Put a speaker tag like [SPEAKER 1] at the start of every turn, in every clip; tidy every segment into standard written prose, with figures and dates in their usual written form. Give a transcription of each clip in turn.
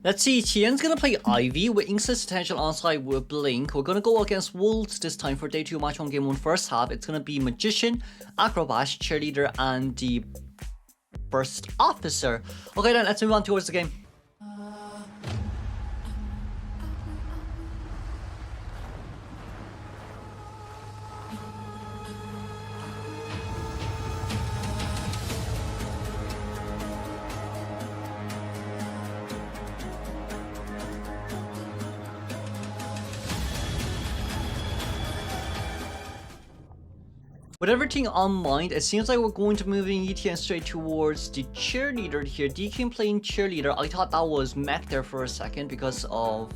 [SPEAKER 1] Let's see, Tien's gonna play Ivy with Instance Potential onside with Blink. We're gonna go against Wolves this time for day 2 match 1 game 1 first half. It's gonna be Magician, Acrobat, Cheerleader, and the First Officer. Okay then, let's move on towards the game. With everything on mind, it seems like we're going to move in ETN straight towards the Cheerleader here. DK playing Cheerleader. I thought that was Mech there for a second because of...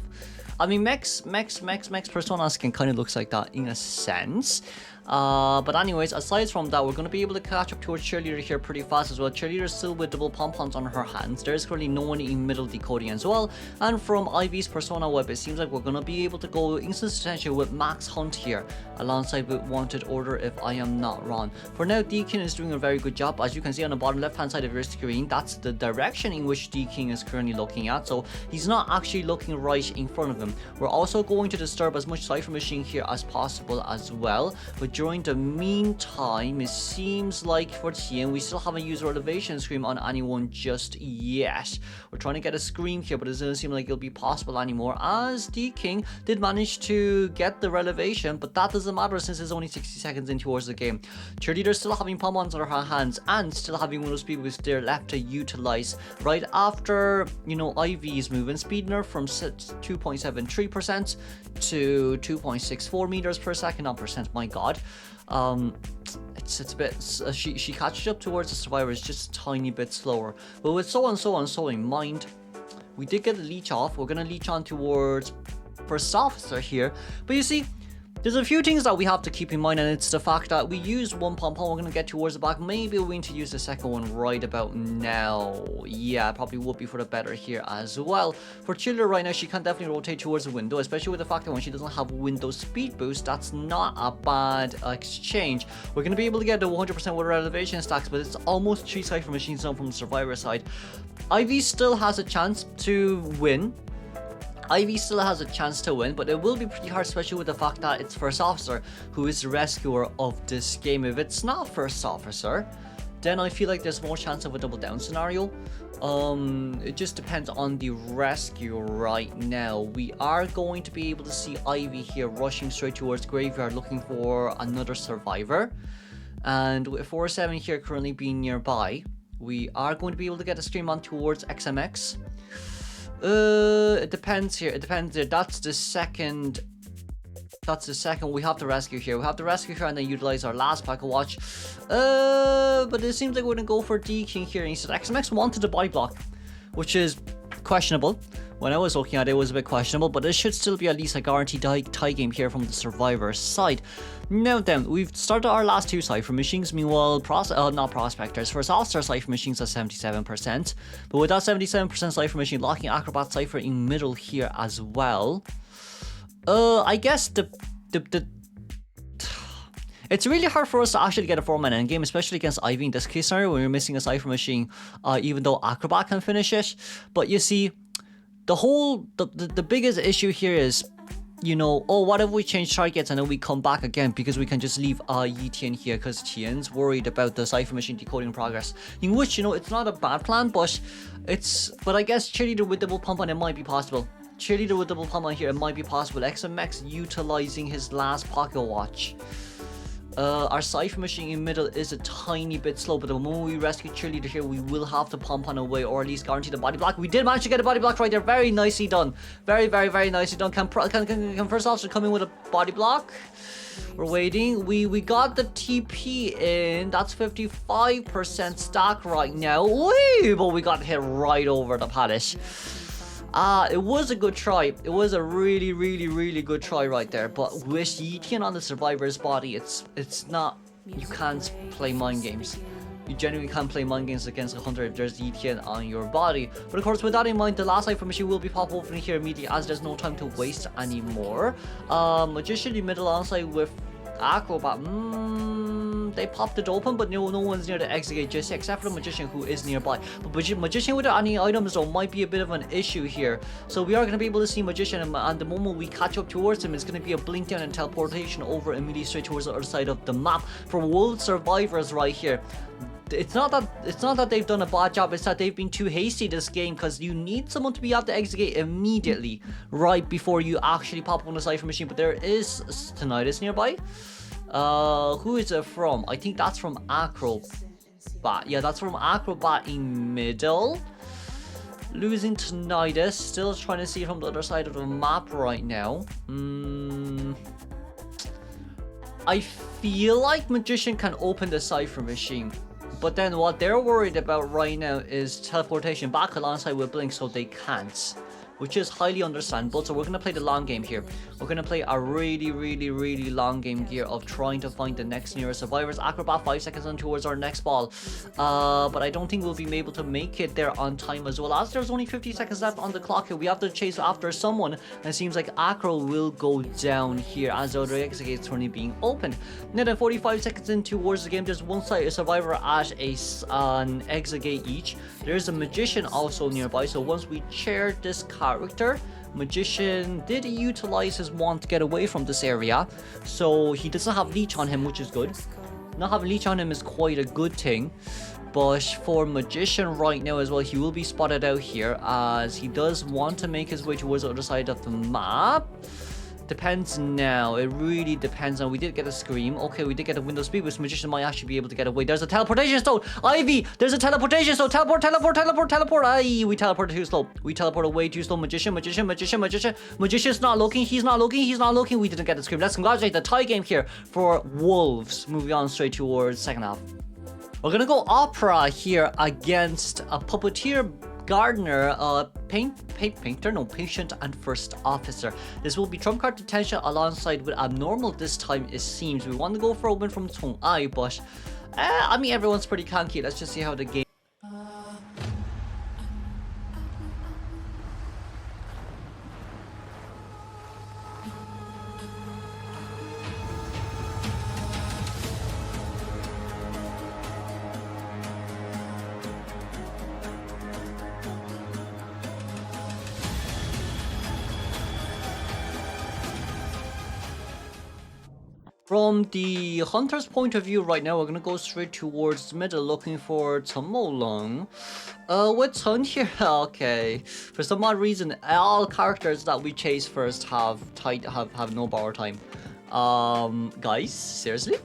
[SPEAKER 1] I mean, Mech's personas can kind of looks like that in a sense. But anyways, aside from that, we're going to be able to catch up towards Cheerleader here pretty fast as well. Cheerleader still with double pom-poms on her hands. There's currently no one in middle decoding as well. And from Ivy's persona web, it seems like we're going to be able to go Instance Potential with Max Hunt here, alongside with Wanted Order if I am not wrong. For now, D-King is doing a very good job. As you can see on the bottom left hand side of your screen, that's the direction in which D-King is currently looking at. So he's not actually looking right in front of him. We're also going to disturb as much Cypher Machine here as possible as well. But during the meantime, it seems like for Tien, we still haven't used our elevation scream on anyone just yet. We're trying to get a scream here, but it doesn't seem like it'll be possible anymore, as D-King did manage to get the relevation, but that doesn't matter since it's only 60 seconds in towards the game. Cheerleader still having pom-poms on her hands and still having one of speed boosts there left to utilize right after, you know, Ivy's movement speed nerf from 2.73% to 2.64 meters per second, not percent, my god. It's a bit, she catches up towards the survivors just a tiny bit slower, but with so in mind, we did get a leech off. We're gonna leech on towards First Officer here, but you see, there's a few things that we have to keep in mind, and it's the fact that we used one pom-pom. We're going to get towards the back. Maybe we're going to use the second one right about now. Yeah, probably would be for the better here as well. For Cheerleader right now, she can definitely rotate towards the window, especially with the fact that when she doesn't have window speed boost, that's not a bad exchange. We're going to be able to get the 100% with our elevation stacks, but it's almost 3 Cypher Machines down from the Survivor side. Ivy still has a chance to win. Ivy still has a chance to win, but it will be pretty hard, especially with the fact that it's First Officer who is the rescuer of this game. If it's not First Officer, then I feel like there's more chance of a double down scenario. It just depends on the rescue right now. We are going to be able to see Ivy here rushing straight towards Graveyard looking for another survivor. And with 4-7 here currently being nearby, we are going to be able to get a stream on towards XMX. It depends here. It depends there. That's the second. We have to rescue here. We have to rescue here and then utilize our last pack of watch. But it seems like we're gonna go for D-King here instead. XMX wanted the body block, which is questionable. When I was looking at it, it was a bit questionable, but it should still be at least a guaranteed tie game here from the Survivor side. Now then, we've started our last 2 Cypher Machines. Meanwhile, not Prospectors. First Officer Cypher Machines at 77%. But with that 77% Cypher Machine, locking Acrobat Cypher in middle here as well. I guess it's really hard for us to actually get a 4-man endgame, especially against Ivy in this case scenario when you're missing a Cypher Machine, even though Acrobat can finish it. But you see, the biggest issue here is, you know, oh, what if we change targets and then we come back again, because we can just leave Tien here because Tien's worried about the Cypher Machine decoding progress, in which, you know, it's not a bad plan, but I guess Cheerleader with double pump on it might be possible. Cheerleader with double pump on here, it might be possible. XMX utilizing his last pocket watch. Our Cypher Machine in middle is a tiny bit slow, but the moment we rescue Cheerleader here, we will have to pump on away, or at least guarantee the body block. We did manage to get a body block right there. Very nicely done. Very nicely done. Can First Officer come in with a body block? We're waiting. We got the TP in. That's 55% stack right now. Whee! But we got hit right over the palace. It was a good try. It was a really good try right there. But with Yetian on the Survivor's body, it's not. You can't play mind games. You genuinely can't play mind games against a hunter if there's Yetian on your body. But of course, with that in mind, the last Cypher Machine will be pop opening here immediately, as there's no time to waste anymore. Magician in middle onside with Acrobat. they popped it open, but no one's near the exit gate just yet, except for the magician who is nearby. But magician without any items though might be a bit of an issue here. So we are going to be able to see magician, and the moment we catch up towards him, it's going to be a blink down and teleportation over immediately straight towards the other side of the map for wolf survivors right here. It's not that they've done a bad job, it's that they've been too hasty this game, because you need someone to be at the exit gate immediately right before you actually pop up on the Cypher machine. But there is Tinnitus nearby. Who is it from? I think that's from Acrobat. Yeah, that's from Acrobat in middle. Losing Tinnitus, still trying to see from the other side of the map right now. I feel like magician can open the Cypher machine. But then what they're worried about right now is teleportation back alongside with Blink, so they can't. Which is highly understandable. So we're going to play the long game here. We're going to play a really long game here of trying to find the next nearest survivors. Acrobat 5 seconds on towards our next ball. But I don't think we'll be able to make it there on time as well, as there's only 50 seconds left on the clock here. We have to chase after someone, and it seems like Acro will go down here as the other exit gate is currently being opened. Now then, 45 seconds in towards the game, there's one side a survivor at an exit gate each. There's a magician also nearby, so once we chair this character, magician did utilize his wand to get away from this area, so he doesn't have leech on him, which is good. Not having leech on him is quite a good thing. But for magician right now as well, he will be spotted out here, as he does want to make his way towards the other side of the map. Depends now. It really depends on. We did get a scream. Okay, we did get a window speed, which magician might actually be able to get away. There's a teleportation stone. Ivy, there's a teleportation stone. Teleport. Aye, we teleported too slow. We teleported way too slow. Magician's not looking. He's not looking. We didn't get the scream. Let's congratulate the tie game here for Wolves. Moving on straight towards second half. We're gonna go Opera here against a Puppeteer, Gardener, Patient and First Officer. This will be trump card detention alongside with Abnormal this time, it seems. We want to go for a win from Tong Ai, but I mean, everyone's pretty conky. Let's just see how the game. From the hunter's point of view right now, we're gonna go straight towards the middle looking for Tomolong. What's Hun here? Okay. For some odd reason, all characters that we chase first have no power time. Guys, seriously?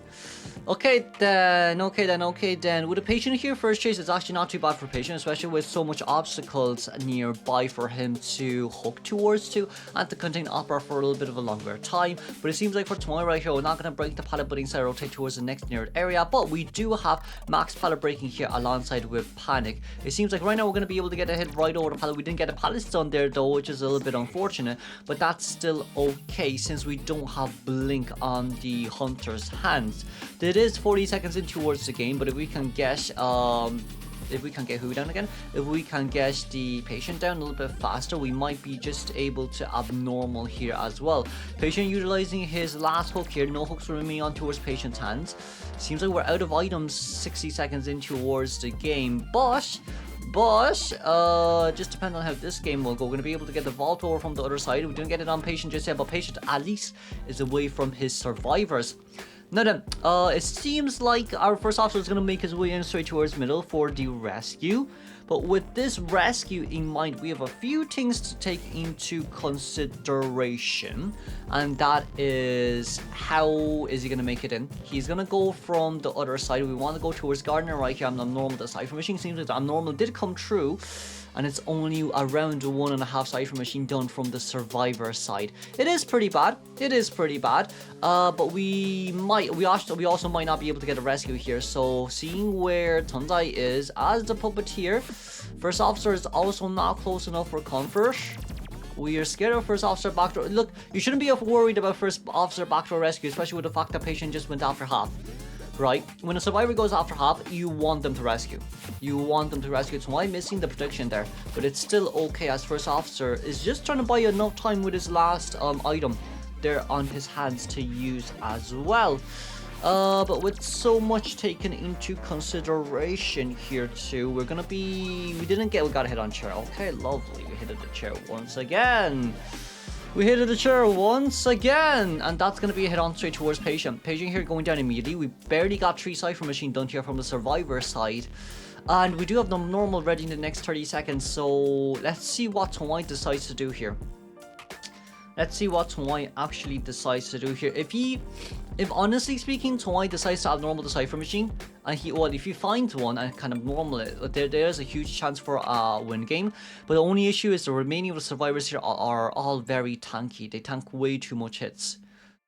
[SPEAKER 1] Okay then. With a patient here, first chase is actually not too bad for patient, especially with so much obstacles nearby for him to hook towards and to contain Opera for a little bit of a longer time. But it seems like for tomorrow right here, we're not going to break the pallet, but instead rotate towards the next nearest area. But we do have max pallet breaking here alongside with Panic. It seems like right now we're going to be able to get a hit right over the pallet. We didn't get a pallet stun there though, which is a little bit unfortunate, but that's still okay since we don't have Blink on the hunter's hands. It is 40 seconds in towards the game, but if we can guess if we can get who down again, if we can get the patient down a little bit faster, we might be just able to Abnormal here as well. Patient utilizing his last hook here, no hooks remaining on towards patient's hands. Seems like we're out of items 60 seconds in towards the game, but just depends on how this game will go. We're going to be able to get the vault over from the other side. We didn't get it on patient just yet, but patient at least is away from his survivors. Now then, it seems like our first officer is going to make his way in straight towards middle for the rescue. But with this rescue in mind, we have a few things to take into consideration. And that is, how is he going to make it in? He's going to go from the other side. We want to go towards Gardener right here. I'm Abnormal. The Cypher machine seems like the Abnormal did come true. And it's only around 1.5 Cypher machine done from the survivor side. It is pretty bad. But we also might not be able to get a rescue here. So seeing where Tundai is as the Puppeteer, first officer is also not close enough for comfort. We are scared of first officer backdoor. Look, you shouldn't be worried about first officer backdoor rescue, especially with the fact that patient just went after half. Right? When a survivor goes after half, you want them to rescue. It's why missing the prediction there. But it's still okay, as first officer is just trying to buy enough time with his last item there on his hands to use as well. But with so much taken into consideration here too, we got a hit on chair. Okay, lovely. We hit the chair once again. We hit the chair once again, and that's gonna be a hit on straight towards Patient. Patient here going down immediately. We barely got 3 Cypher Machine done here from the Survivor side. And we do have the normal ready in the next 30 seconds, so let's see what Tawai decides to do here. Let's see what Tawai actually decides to do here. If honestly speaking, Tawai decides to abnormal the Cypher Machine, and if he finds one and kind of normal it, there's a huge chance for a win game. But the only issue is the remaining of the survivors here are all very tanky. They tank way too much hits.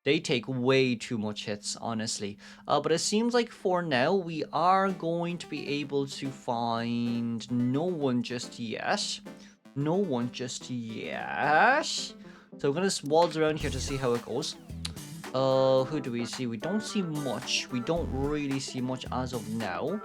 [SPEAKER 1] They take way too much hits, honestly. But it seems like for now, we are going to be able to find no one just yet. No one just yet. So we're gonna waltz around here to see how it goes. Who do we see? We don't see much. We don't really see much as of now.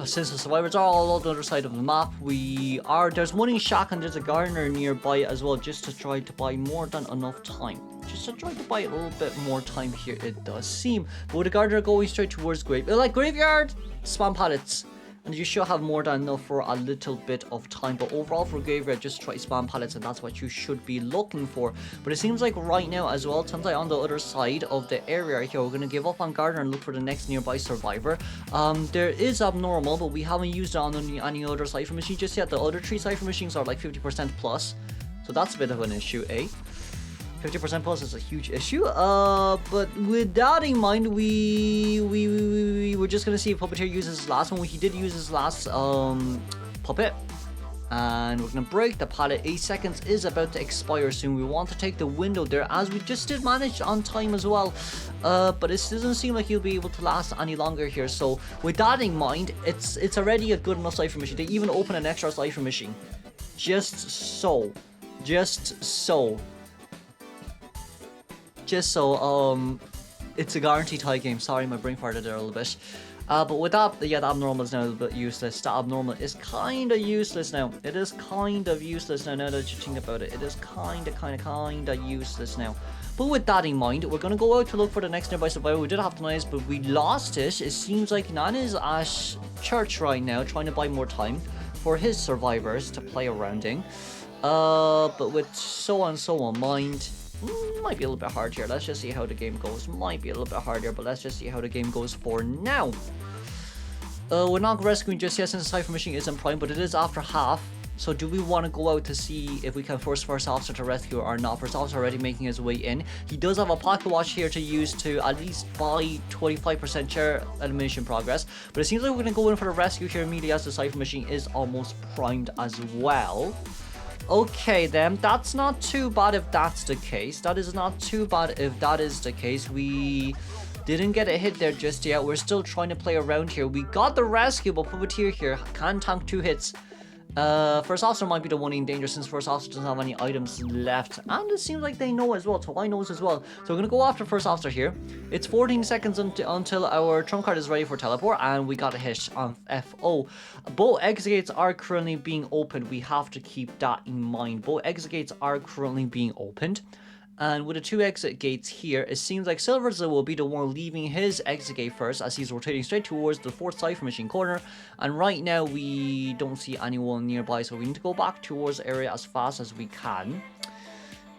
[SPEAKER 1] Since the survivors are all on the other side of the map, there's one in Shack and there's a gardener nearby as well, just to try to buy more than enough time. Just to try to buy a little bit more time here, it does seem. But with the gardener going straight towards graveyard, spam pallets. And you should have more than enough for a little bit of time. But overall for graveyard, just try spam pallets, and that's what you should be looking for. But it seems like right now as well, Tensai on the other side of the area here, we're going to give up on Gardener and look for the next nearby survivor. There is Abnormal, but we haven't used it on any other Cypher Machine just yet. The other 3 Cypher Machines are like 50% plus. So that's a bit of an issue, eh? 50% plus is a huge issue. But with that in mind, we're just gonna see if Puppeteer uses his last one. He did use his last puppet, and we're gonna break the pallet. 8 seconds is about to expire soon. We want to take the window there, as we just did manage on time as well. But it doesn't seem like he'll be able to last any longer here. So with that in mind, it's already a good enough Cypher Machine. They even open an extra Cypher Machine, just so. It's a guaranteed tie game. Sorry, my brain farted there a little bit. But with that, yeah, the abnormal is now a little bit useless. The abnormal is kind of useless now. It is kind of useless now that you think about it. It is kind of useless now. But with that in mind, we're going to go out to look for the next nearby survivor. We did have the knives, but we lost it. It seems like Nan is at church right now, trying to buy more time for his survivors to play around in. But with so on mind, might be a little bit hard here. Let's just see how the game goes. Might be a little bit harder, but let's just see how the game goes for now. We're not rescuing just yet since the Cypher Machine isn't prime, but it is after half. So do we want to go out to see if we can force First Officer to rescue or not? First Officer already making his way in. He does have a pocket watch here to use to at least buy 25% chair elimination progress. But it seems like we're going to go in for the rescue here immediately as the Cypher Machine is almost primed as well. Okay then, that's not too bad if that's the case. That is not too bad if that is the case. We didn't get a hit there just yet. We're still trying to play around here. We got the rescue, but Puppeteer here can tank 2 hits. First Officer might be the one in danger since First Officer doesn't have any items left. And it seems like they know as well. Tawai knows as well. So we're going to go after First Officer here. It's 14 seconds until our trump card is ready for teleport. And we got a hit on FO. Both exit gates are currently being opened. We have to keep that in mind. Both exit gates are currently being opened. And with the 2 exit gates here, it seems like Silverza will be the one leaving his exit gate first as he's rotating straight towards the 4th Cypher Machine corner. And right now we don't see anyone nearby, so we need to go back towards the area as fast as we can.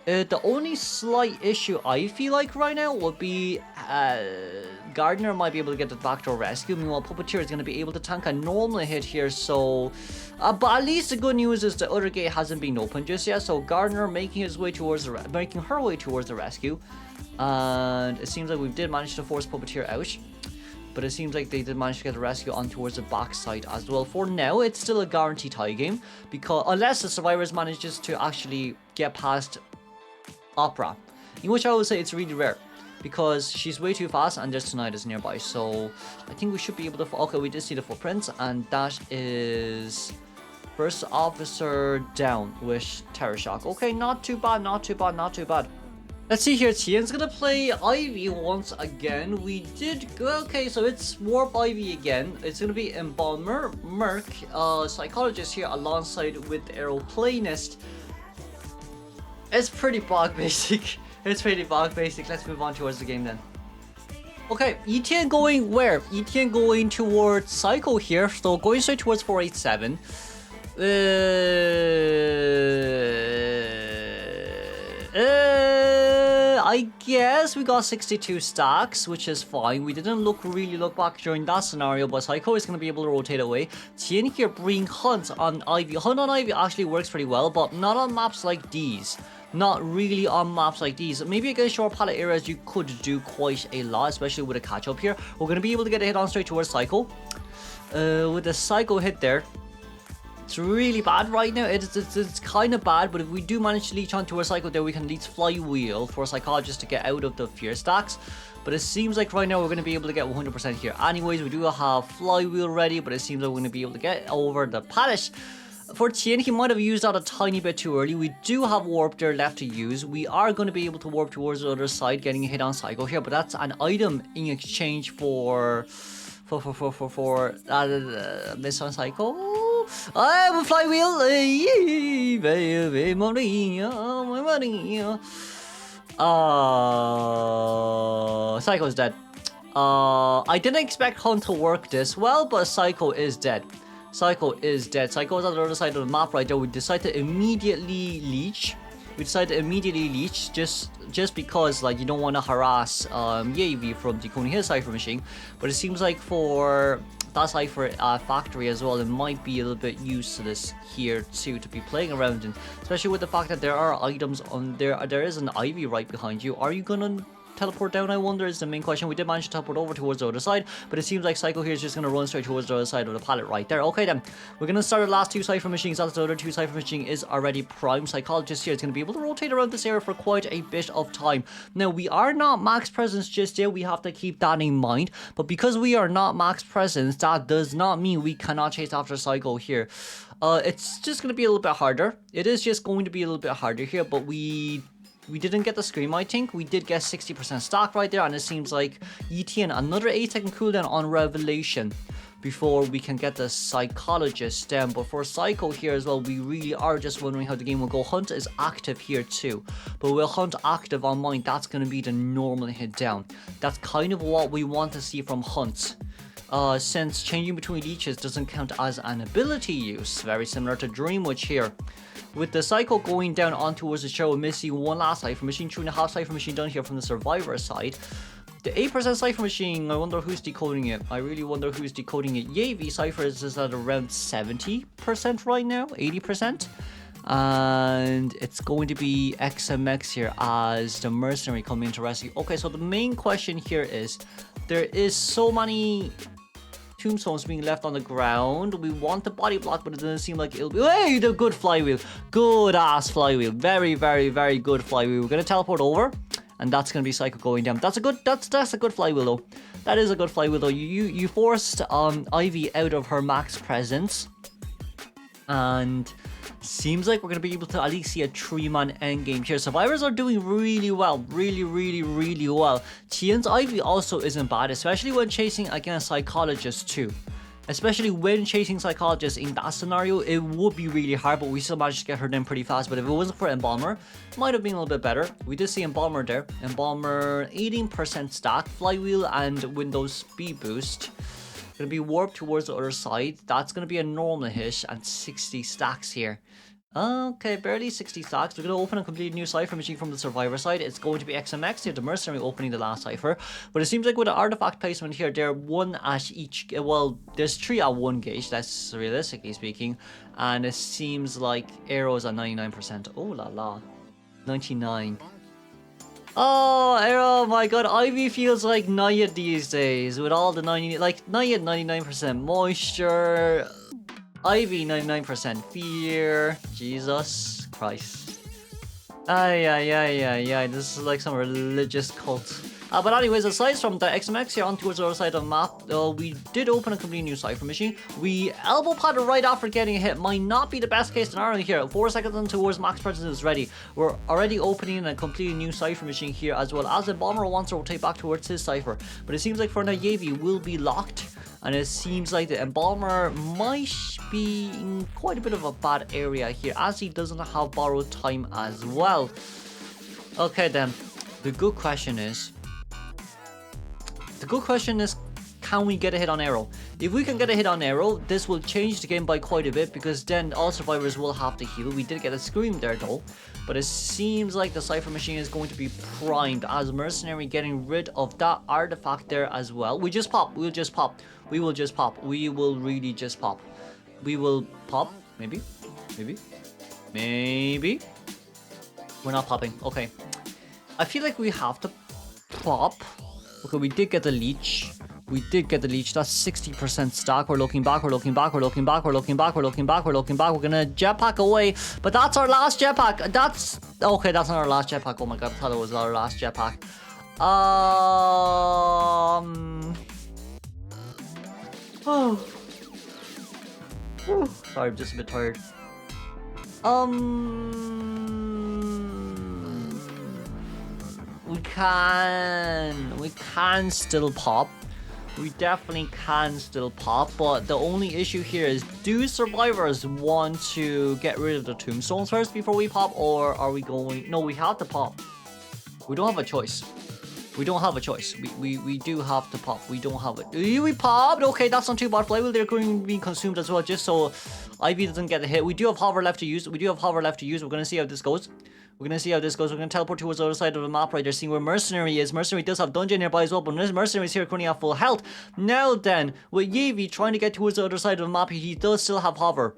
[SPEAKER 1] The only slight issue I feel like right now would be Gardener might be able to get the backdoor rescue. Meanwhile, Puppeteer is going to be able to tank a normal hit here. So, but at least the good news is the other gate hasn't been opened just yet. So Gardener making her way towards the rescue, and it seems like we did manage to force Puppeteer out. But it seems like they did manage to get the rescue on towards the backside as well. For now, it's still a guaranteed tie game because unless the survivors manages to actually get past Opera, in which I would say it's really rare because she's way too fast and there's Tonight is nearby. So I think we should be able to. Okay, we did see the footprints, and that is First Officer down with Terror Shock. Okay, not too bad. Let's see here. Tian's gonna play Ivy once again. We did go. Okay, so it's Warp Ivy again. It's gonna be Embalmer, Merc, Psychologist here alongside with Aeroplanist. It's pretty bog basic. Let's move on towards the game then. Okay, ETN going where? ETN going towards Psycho here, so going straight towards 487. I guess we got 62 stacks, which is fine. We didn't really look back during that scenario, but Psycho is going to be able to rotate away. Tien here bring Hunt on Ivy. Hunt on Ivy actually works pretty well, but not on maps like these. Not really on maps like these. Maybe against short palette areas you could do quite a lot, especially with a catch up here. We're going to be able to get a hit on straight towards Psycho. With the Psycho hit there, it's really bad right now. It's kind of bad, but if we do manage to leech onto a Psycho there, we can leech Flywheel for Psychologist to get out of the Fear stacks. But it seems like right now we're going to be able to get 100% here. Anyways, we do have Flywheel ready, but it seems like we're going to be able to get over the Palace. For Tien, he might have used that a tiny bit too early. We do have Warp there left to use. We are going to be able to warp towards the other side, getting a hit on Psycho here, but that's an item in exchange for miss on Psycho. I have a Flywheel. Psycho's dead. I didn't expect Hunt to work this well, but Psycho is dead. Psycho is dead. Psycho is on the other side of the map right there. We decided to immediately leech. Just because like you don't want to harass Yavi from decoding his Cypher machine. But it seems like for that Cypher factory as well, it might be a little bit used to this here too, to be playing around in. Especially with the fact that there are items on there. There is an Ivy right behind you. Are you gonna teleport down, I wonder, is the main question. We did manage to teleport over towards the other side, but it seems like Psycho here is just going to run straight towards the other side of the palette right there. Okay then, we're going to start the last two Cypher machines. That's the other two Cypher machine is already prime. Psychologist here is going to be able to rotate around this area for quite a bit of time. Now, we are not max presence just yet. We have to keep that in mind, but because we are not max presence, that does not mean we cannot chase after Psycho here. It's just going to be a little bit harder. It is just going to be a little bit harder here, but we didn't get the Scream, I think. We did get 60% stock right there, and it seems like ETN, another 8-second cooldown on Revelation before we can get the Psychologist down. But for Psycho here as well, we really are just wondering how the game will go. Hunt is active here too, but with Hunt active on mine, that's going to be the normal hit down. That's kind of what we want to see from Hunt. Since changing between leeches doesn't count as an ability use, very similar to Dreamwitch here. With the Psycho going down on towards the show, missing one last Cypher machine, 2.5 Cypher machine done here from the Survivor side. The 8% Cypher machine, I wonder who's decoding it. I really wonder who's decoding it. Yavi Cypher is at around 70% right now, 80%. And it's going to be XMX here as the mercenary coming in to rescue. Okay, so the main question here is, there is so many tombstones being left on the ground. We want the body block, but it doesn't seem like it'll be. Hey, the good Flywheel. Good ass Flywheel. Very, very, very good Flywheel. We're gonna teleport over, and that's gonna be Psycho going down. That's a good Flywheel though. That is a good Flywheel though. You forced Ivy out of her max presence, and seems like we're going to be able to at least see a 3-man endgame here. Survivors are doing really well. Really well. Tien's Ivy also isn't bad, especially when chasing against Psychologists too. Especially when chasing Psychologists in that scenario, it would be really hard, but we still managed to get her down pretty fast. But if it wasn't for Embalmer, it might have been a little bit better. We did see Embalmer there. Embalmer, 18% stack, Flywheel, and Windows speed boost. Going to be warped towards the other side. That's going to be a normal hit and 60 stacks here. Okay, barely 60 stacks. We're going to open a completely new Cypher machine from the Survivor side. It's going to be XMX here, the mercenary opening the last Cypher. But it seems like with the artifact placement here, they're one at each. Well, there's 3 at 1 gauge, that's realistically speaking. And it seems like arrows at 99%. Oh la la. 99. Oh, Arrow, my god, Ivy feels like Naya these days with all the 90, like Naya 99% moisture, Ivy 99% fear, Jesus Christ. This is like some religious cult. But anyways, aside from the XMX here on towards the other side of the map, we did open a completely new Cypher machine. We elbow padded right after getting a hit. Might not be the best case scenario here. 4 seconds on towards max presence is ready. We're already opening a completely new Cypher machine here, as well as the Bomber wants to rotate back towards his Cypher. But it seems like for now Yavi will be locked, and it seems like the Embalmer might be in quite a bit of a bad area here, as he doesn't have borrowed time as well. Okay then, the good question is, The good question is, can we get a hit on Arrow? If we can get a hit on Arrow, this will change the game by quite a bit because then all survivors will have to heal. We did get a Scream there though, but it seems like the Cypher Machine is going to be primed as Mercenary getting rid of that artifact there as well. We just pop. We'll just pop. We will just pop. We will really just pop. We will pop. Maybe. Maybe. Maybe. We're not popping. Okay. I feel like we have to pop. Okay, we did get the leech. We did get the leech. That's 60% stock. We're looking back. We're looking back. We're looking back. We're looking back. We're looking back. We're looking back. We're gonna jetpack away. But that's our last jetpack. That's okay. That's not our last jetpack. Oh my god! I thought it was our last jetpack. Oh. Sorry, I'm just a bit tired. We can still pop. We definitely can still pop, but the only issue here is, do survivors want to get rid of the tombstones first before we pop, or are we going? No, we have to pop. We don't have a choice. We don't have a choice. We do have to pop. We don't have it. We popped. Okay, that's not too bad. Flywheel, they're going to be consumed as well, just so Ivy doesn't get a hit. We do have hover left to use. We're going to see how this goes. We're going to teleport towards the other side of the map right there, seeing where Mercenary is. Mercenary does have Dungeon nearby as well, but Mercenary is here currently at full health. Now then, with Yavy trying to get towards the other side of the map, he does still have hover.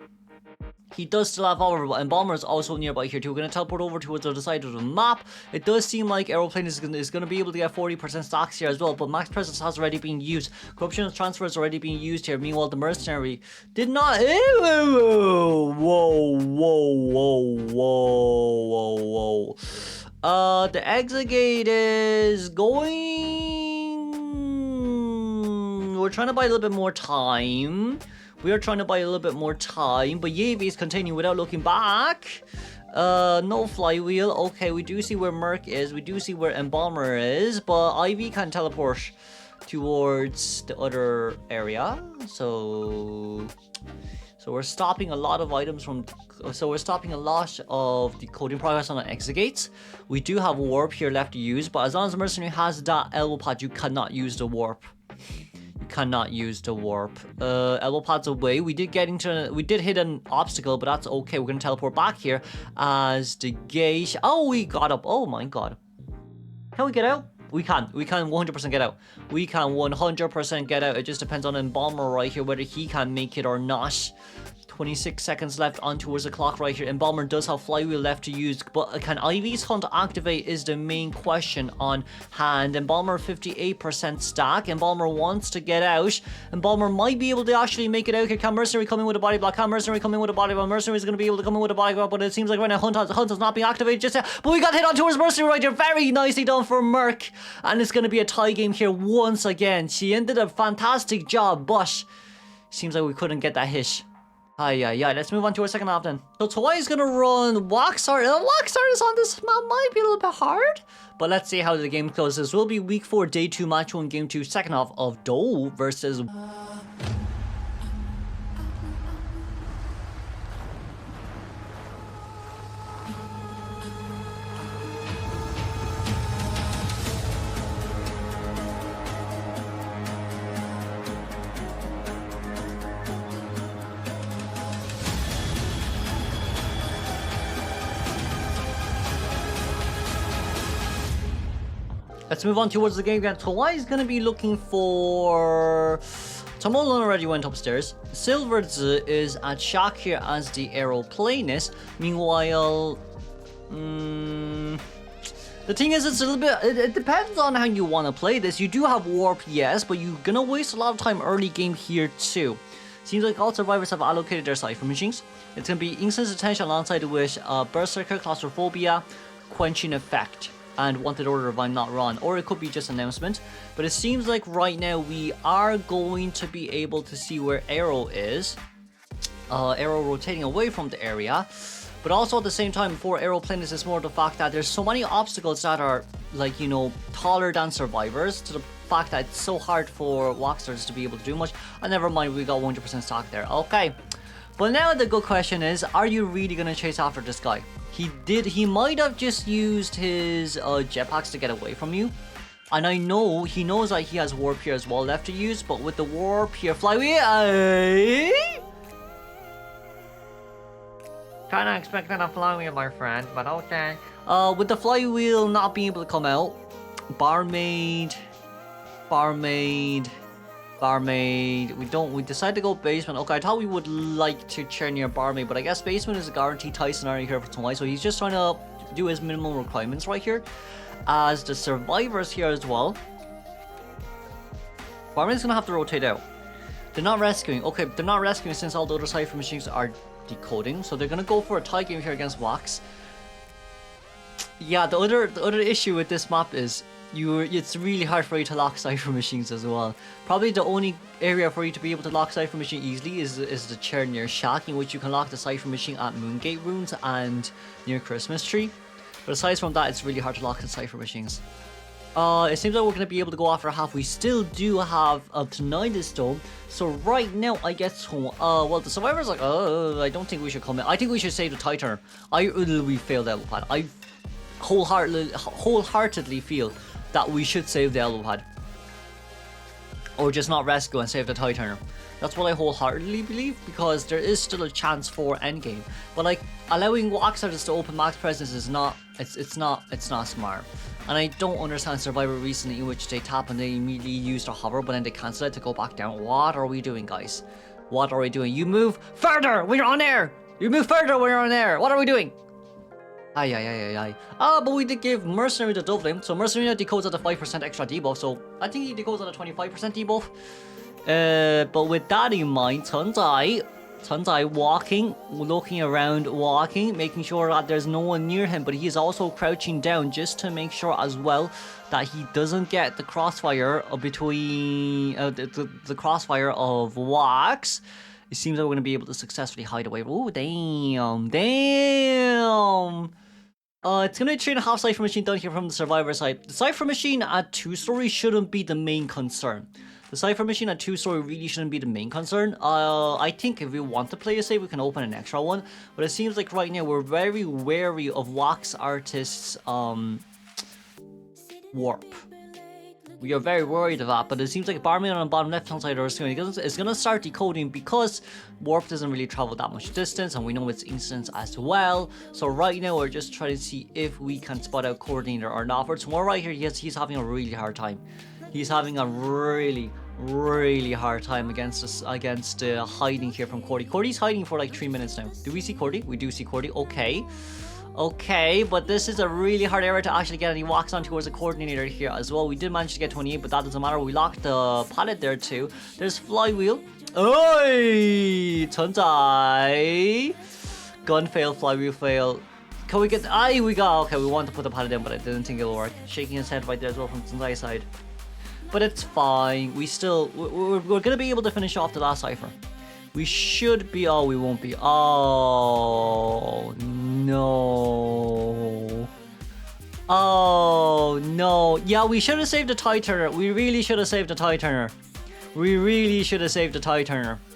[SPEAKER 1] He does still have hover, and Bomber is also nearby here too. We're going to teleport over towards the other side of the map. It does seem like Aeroplane is going to be able to get 40% stocks here as well, but Max Presence has already been used. Corruption Transfer is already being used here. Meanwhile, the Mercenary did not... Whoa, whoa, whoa, whoa, whoa. The Exegate is going... We're trying to buy a little bit more time. We are trying to buy a little bit more time, but Yavy is continuing without looking back. No flywheel. Okay, we do see where Merc is. We do see where Embalmer is, but Ivy can teleport towards the other area. So we're stopping a lot of items from... So we're stopping a lot of the coding progress on the Exegates. We do have Warp here left to use, but as long as the Mercenary has that elbow pad, you cannot use the Warp. Cannot use the warp. Elbow pad's away. We did hit an obstacle, but that's okay. We're gonna teleport back here as the gate. Oh, we got up. Oh my god. Can we get out? We can 100% get out. We can 100% get out. It just depends on Embalmer right here, whether he can make it or not. 26 seconds left on towards the clock right here. Embalmer does have flywheel left to use, but can Ivy's Hunt activate is the main question on hand. Embalmer 58% stack. Embalmer wants to get out. Embalmer might be able to actually make it out here. Can Mercenary come in with a body block? Can Mercenary come in with a body block? Mercenary is going to be able to come in with a body block, but it seems like right now Hunt has not been activated just yet. But we got hit on towards Mercenary right here. Very nicely done for Merc. And it's going to be a tie game here once again. She did a fantastic job, but seems like we couldn't get that hit. Yeah. Let's move on to our second half then. So Tawai is gonna run Waxart. Waxart is on this map, might be a little bit hard, but let's see how the game goes. This will be week 4, day 2, match 1, game 2, second half of Doe versus... Let's move on towards the game again. Tawai is going to be looking for... Tamolon already went upstairs. Silverz is at Shaq here as the Aeroplanist. Meanwhile... the thing is, it's a little bit... It depends on how you want to play this. You do have Warp, yes, but you're going to waste a lot of time early game here too. Seems like all survivors have allocated their Cypher Machines. It's going to be Instant Attention alongside with Berserker, Claustrophobia, Quenching Effect, and Wanted Order if I'm not wrong, or it could be just announcement. But it seems like right now we are going to be able to see where Arrow is. Arrow rotating away from the area, but also at the same time for Aeroplanist is more the fact that there's so many obstacles that are, like, you know, taller than survivors, to the fact that it's so hard for Walksters to be able to do much. And never mind, we got 100% stock there. Okay, but now the good question is, are you really going to chase after this guy? He might have just used his jetpacks to get away from you. And I know he knows that he has warp here as well left to use, but with the warp here, flywheel,
[SPEAKER 2] Kinda expecting a flywheel, my friend, but okay.
[SPEAKER 1] with the flywheel not being able to come out, barmaid, we decided to go basement. Okay, I thought we would like to chair near barmaid, but I guess basement is a guaranteed tie scenario here for tonight, so he's just trying to do his minimum requirements right here. As the survivors here as well, barmaid's gonna have to rotate out. They're not rescuing. Okay, they're not rescuing since all the other cipher machines are decoding, so they're gonna go for a tie game here against Wax. Yeah, the other issue with this map is it's really hard for you to lock cipher machines as well. Probably the only area for you to be able to lock cipher machine easily is the chair near Shack, in which you can lock the cipher machine at Moongate Ruins and near Christmas Tree. But aside from that, it's really hard to lock the cipher machines. It seems like we're going to be able to go after half. We still do have up to 9 this though. So right now, I guess, well, the survivor's like, I don't think we should come in. I think we should save the Titan. We failed the Elbow Pad. I wholeheartedly feel that we should save the Elbow Pad. Or just not rescue and save the Titan. That's what I wholeheartedly believe, because there is still a chance for endgame. But like, allowing Wax artists to open max presence is not, it's not smart. And I don't understand Survivor recently, in which they tap and they immediately use the hover, but then they cancel it to go back down. What are we doing, guys? What are we doing? You move further when you're on air! You move further when you're on air! What are we doing? But we did give Mercenary the Dove Flame, so Mercenary now decodes at a 5% extra debuff, so I think he decodes at a 25% debuff. But with that in mind, Tunzai walking, looking around, walking, making sure that there's no one near him, but he is also crouching down just to make sure as well that he doesn't get the crossfire between the crossfire of Wax. It seems like we're going to be able to successfully hide away. Oh, damn. It's going to be 3.5 Cypher Machine down here from the Survivor side. The Cypher Machine at 2-story shouldn't be the main concern. The Cypher Machine at 2-story really shouldn't be the main concern. I think if we want to play a save, we can open an extra one. But it seems like right now we're very wary of Wax Artist's warp. We are very worried of that, but it seems like Barmaid on the bottom left hand side of our screen is going to start decoding, because warp doesn't really travel that much distance, and we know it's instance as well. So right now we're just trying to see if we can spot out Coordinator or not. For tomorrow right here, he's having a really hard time. He's having a really hard time against hiding here from Cordy. Cordy's hiding for like 3 minutes now. Do we see Cordy? We do see Cordy. Okay, but this is a really hard area to actually get, and he walks on towards the Coordinator here as well. We did manage to get 28, but that doesn't matter. We locked the pallet there too. There's Flywheel. Oi! Tunzai! Gun fail, Flywheel fail. Can we get... we got... Okay, we want to put the pallet in, but I didn't think it'll work. Shaking his head right there as well from Tunzai's side. But it's fine. We're gonna be able to finish off the last cipher. We should be... Oh, we won't be. Oh, no. Oh, no. Yeah, we should have saved the tie turner. We really should have saved the tie turner.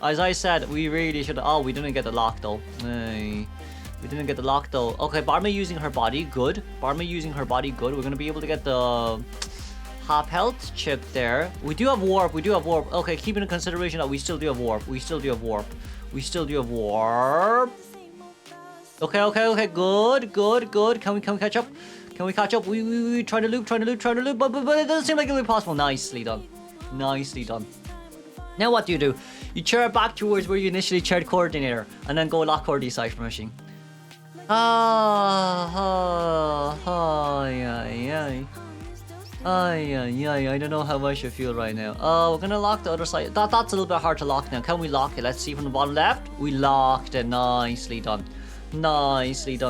[SPEAKER 1] As I said, we really should have... Oh, we didn't get the lock, though. We didn't get the lock, though. Okay, Barmaid using her body. Good. We're going to be able to get the... half health chip there. We do have warp. Okay, keeping in consideration that we still do have warp. Okay. Good. Can we catch up? We trying to loop, but it doesn't seem like it'll be possible. Nicely done. Now what do? You chair it back towards where you initially chaired Coordinator, and then go lock Cordy's Cypher Machine. I don't know how I should feel right now. We're gonna lock the other side. That's a little bit hard to lock now. Can we lock it? Let's see from the bottom left. We locked it. Nicely done.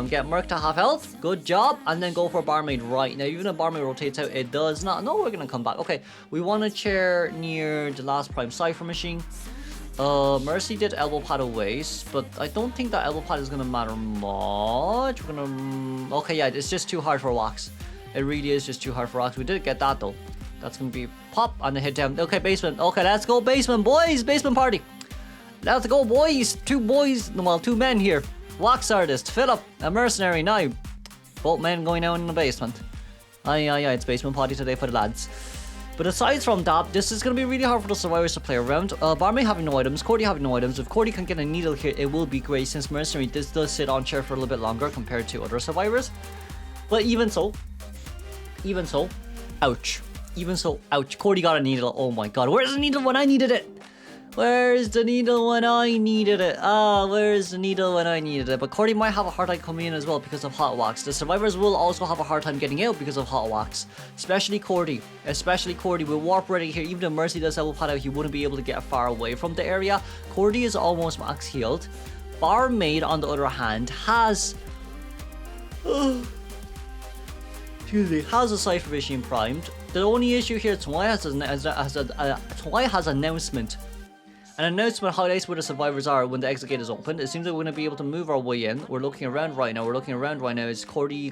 [SPEAKER 1] Get Merc to half health. Good job. And then go for Barmaid right now. Even if Barmaid rotates out, it does not. No, we're gonna come back. Okay, we want a chair near the last Prime Cypher Machine. Mercy did Elbow Pad away, but I don't think that Elbow Pad is gonna matter much. We're gonna... Okay, yeah, it's just too hard for Wax. It really is just too hard for Wax. We did get that though. That's gonna be pop and the hit down. Okay, basement. Okay, let's go basement, boys. Basement party. Let's go, boys. Two men here. Wax Artist, Philip, a Mercenary now. Both men going down in the basement. Yeah, it's basement party today for the lads. But aside from that, this is going to be really hard for the survivors to play around. Barmaid having no items, Cordy having no items. If Cordy can get a needle here, it will be great since Mercenary does sit on chair for a little bit longer compared to other survivors. But even so, ouch. Even so, ouch. Cordy got a needle. Oh my god, where's the needle when I needed it? Where's the needle when I needed it? Where's the needle when I needed it? But Cordy might have a hard time coming in as well because of hot wax. The survivors will also have a hard time getting out because of hot wax. Especially Cordy. With warp ready here. Even if Mercy does have a pot out, he wouldn't be able to get far away from the area. Cordy is almost max healed. Barmaid, on the other hand, has... has a Cypher Vision primed. The only issue here, Tawai has announcement. An announcement highlights where the survivors are when the exit gate is open. It seems like we're going to be able to move our way in. We're looking around right now. It's Cordy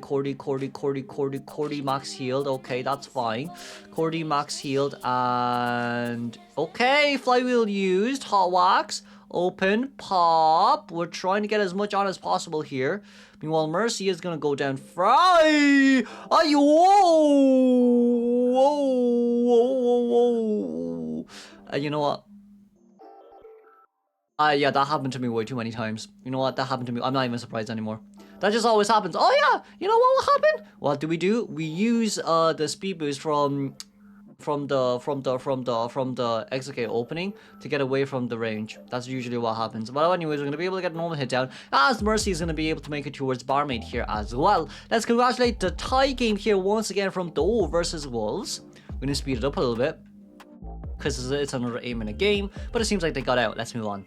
[SPEAKER 1] max healed. Okay, that's fine. Cordy max healed and... Okay, flywheel used. Hot wax. Open. Pop. We're trying to get as much on as possible here. Meanwhile, Mercy is going to go down. Fry! Whoa. And you know what? Yeah, that happened to me way too many times. You know what? That happened to me. I'm not even surprised anymore. That just always happens. Oh yeah, you know what will happen? What do? We use the speed boost from the exit gate opening to get away from the range. That's usually what happens. But anyways, we're gonna be able to get a normal hit down as Mercy is gonna be able to make it towards Barmaid here as well. Let's congratulate the tie game here once again from Doe versus Wolves. We're gonna speed it up a little bit because it's another 8-minute game, but it seems like they got out. Let's move on.